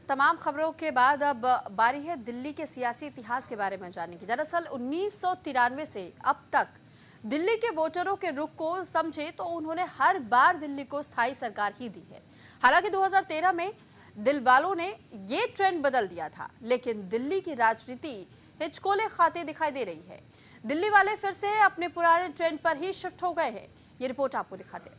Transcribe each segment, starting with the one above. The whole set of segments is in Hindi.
तमाम खबरों के बाद अब बारी है दिल्ली के सियासी इतिहास के बारे में जानने की। दरअसल 1993 से अब तक दिल्ली के वोटरों के रुख को समझे तो उन्होंने हर बार दिल्ली को स्थायी सरकार ही दी है। हालांकि 2013 में दिल वालों ने ये ट्रेंड बदल दिया था, लेकिन दिल्ली की राजनीति हिचकोले खाते दिखाई दे रही है। दिल्ली वाले फिर से अपने पुराने ट्रेंड पर ही शिफ्ट हो गए हैं। ये रिपोर्ट आपको दिखाते हैं।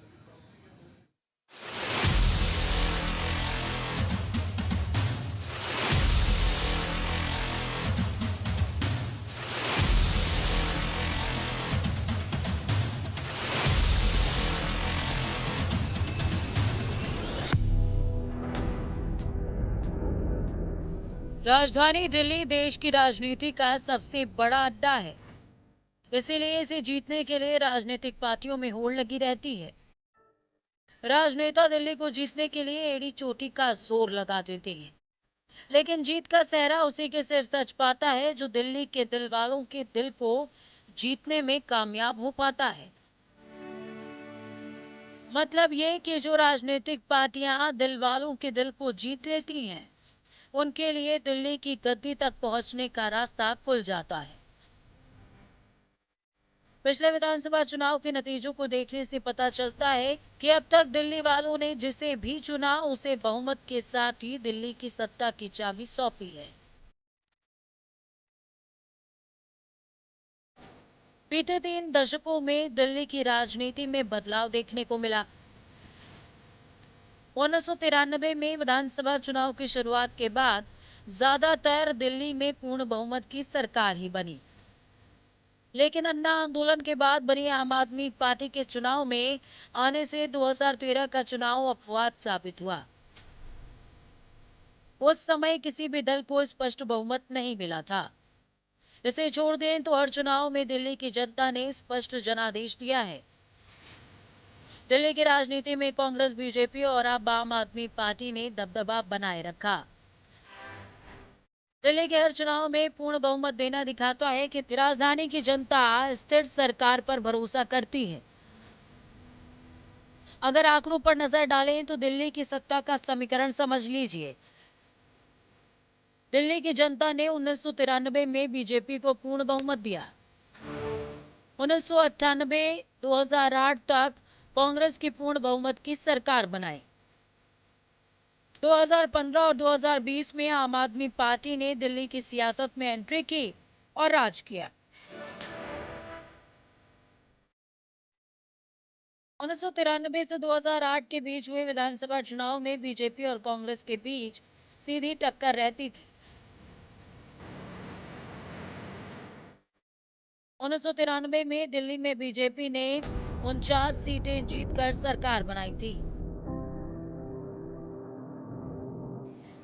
राजधानी दिल्ली देश की राजनीति का सबसे बड़ा अड्डा है। इसीलिए इसे जीतने के लिए राजनीतिक पार्टियों में होड़ लगी रहती है। राजनेता दिल्ली को जीतने के लिए एड़ी चोटी का जोर लगा देते हैं, लेकिन जीत का सेहरा उसी के सिर सच पाता है जो दिल्ली के दिल वालों के दिल को जीतने में कामयाब हो पाता है। मतलब ये कि जो राजनीतिक पार्टियां दिल वालों के दिल को जीत लेती हैं, उनके लिए दिल्ली की गद्दी तक पहुंचने का रास्ता खुल जाता है। पिछले विधानसभा चुनाव के नतीजों को देखने से पता चलता है कि अब तक दिल्ली वालों ने जिसे भी चुना उसे बहुमत के साथ ही दिल्ली की सत्ता की चाबी सौंपी है। बीते 3 दशकों में दिल्ली की राजनीति में बदलाव देखने को मिला। 1993 में विधानसभा चुनाव की शुरुआत के बाद ज्यादातर दिल्ली में पूर्ण बहुमत की सरकार ही बनी, लेकिन अन्ना आंदोलन के बाद बनी आम आदमी पार्टी के चुनाव में आने से 2013 का चुनाव अपवाद साबित हुआ। उस समय किसी भी दल को स्पष्ट बहुमत नहीं मिला था। इसे छोड़ दें तो हर चुनाव में दिल्ली की जनता ने स्पष्ट जनादेश दिया है। दिल्ली की राजनीति में कांग्रेस, बीजेपी और अब आम आदमी पार्टी ने दबदबा बनाए रखा। दिल्ली के हर चुनाव में पूर्ण बहुमत देना दिखाता है कि राजधानी की जनता स्थिर सरकार पर भरोसा करती है। अगर आंकड़ों पर नजर डालें तो दिल्ली की सत्ता का समीकरण समझ लीजिए। दिल्ली की जनता ने 1993 में बीजेपी को पूर्ण बहुमत दिया। 1998 2008 तक कांग्रेस की पूर्ण बहुमत की सरकार बनाई। 2015 और 2020 में आम आदमी पार्टी ने दिल्ली की सियासत में एंट्री की और राज किया। 1993 से 2008 के बीच हुए विधानसभा चुनाव में बीजेपी और कांग्रेस के बीच सीधी टक्कर रहती थी। 1993 में दिल्ली में बीजेपी ने 49 सीटें जीतकर सरकार बनाई थी।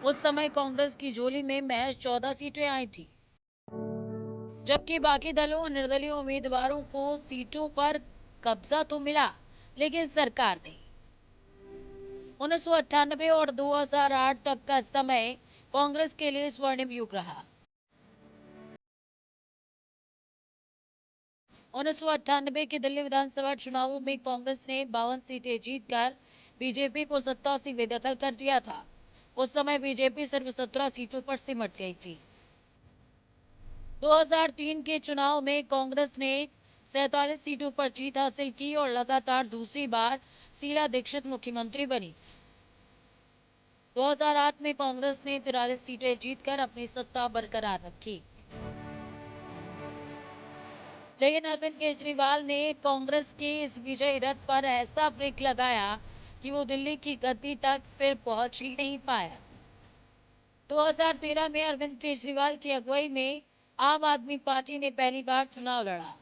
उस समय कांग्रेस की झोली में महज 14 सीटें आई थी, जबकि बाकी दलों और निर्दलीय उम्मीदवारों को सीटों पर कब्जा तो मिला, लेकिन सरकार नहीं। 1998 और 2008 तक का समय कांग्रेस के लिए स्वर्णिम युग रहा। 1998 के दिल्ली विधानसभा चुनावों में कांग्रेस ने 52 सीटें जीतकर बीजेपी को सत्ता से बेदखल कर दिया था। उस समय बीजेपी सिर्फ 17 सीटों पर सिमट गई थी। 2003 के चुनाव में कांग्रेस ने 47 सीटों पर जीत हासिल की और लगातार दूसरी बार शीला दीक्षित मुख्यमंत्री बनी। 2008 में कांग्रेस ने 43 सीटें जीतकर अपनी सत्ता बरकरार रखी, लेकिन अरविंद केजरीवाल ने कांग्रेस के इस विजयी रथ पर ऐसा ब्रेक लगाया कि वो दिल्ली की गद्दी तक फिर पहुंच ही नहीं पाया। 2013 में अरविंद केजरीवाल की अगुवाई में आम आदमी पार्टी ने पहली बार चुनाव लड़ा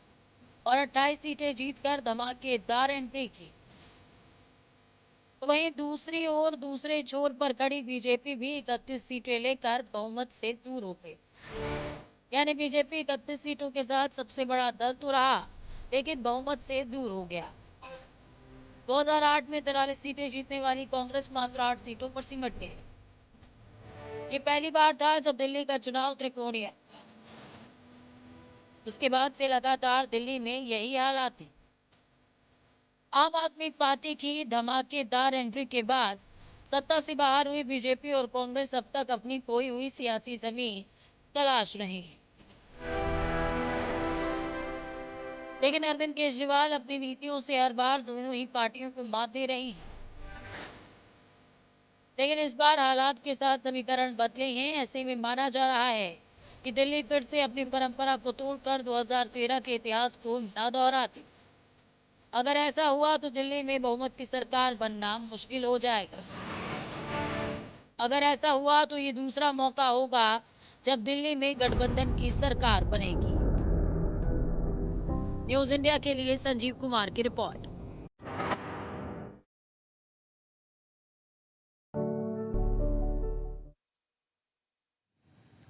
और 28 सीटें जीतकर धमाकेदार एंट्री की। वहीं दूसरी ओर दूसरे छोर पर खड़ी बीजेपी भी 31 सीटें लेकर बहुमत से दूर हो गई। यानी बीजेपी 31 सीटों के साथ सबसे बड़ा दल तो रहा, लेकिन बहुमत से दूर हो गया। 2008 में 43 सीटें जीतने वाली कांग्रेस मात्र 8 सीटों पर सिमट गई। ये पहली बार था जब दिल्ली का चुनाव त्रिकोणीय। उसके बाद से लगातार दिल्ली में यही हालात है। आम आदमी पार्टी की धमाकेदार एंट्री के बाद सत्ता से बाहर हुई बीजेपी और कांग्रेस अब तक अपनी खोई हुई सियासी जमीन तलाश रही है। लेकिन अरविंद केजरीवाल अपनी नीतियों से हर बार दोनों ही पार्टियों को मात दे रही है। लेकिन इस बार हालात के साथ समीकरण बदले हैं। ऐसे में माना जा रहा है कि दिल्ली फिर से अपनी परंपरा को तोड़कर 2013 के इतिहास को न दोहराती। अगर ऐसा हुआ तो दिल्ली में बहुमत की सरकार बनना मुश्किल हो जाएगा। अगर ऐसा हुआ तो ये दूसरा मौका होगा जब दिल्ली में गठबंधन की सरकार बनेगी। न्यूज इंडिया के लिए संजीव कुमार की रिपोर्ट।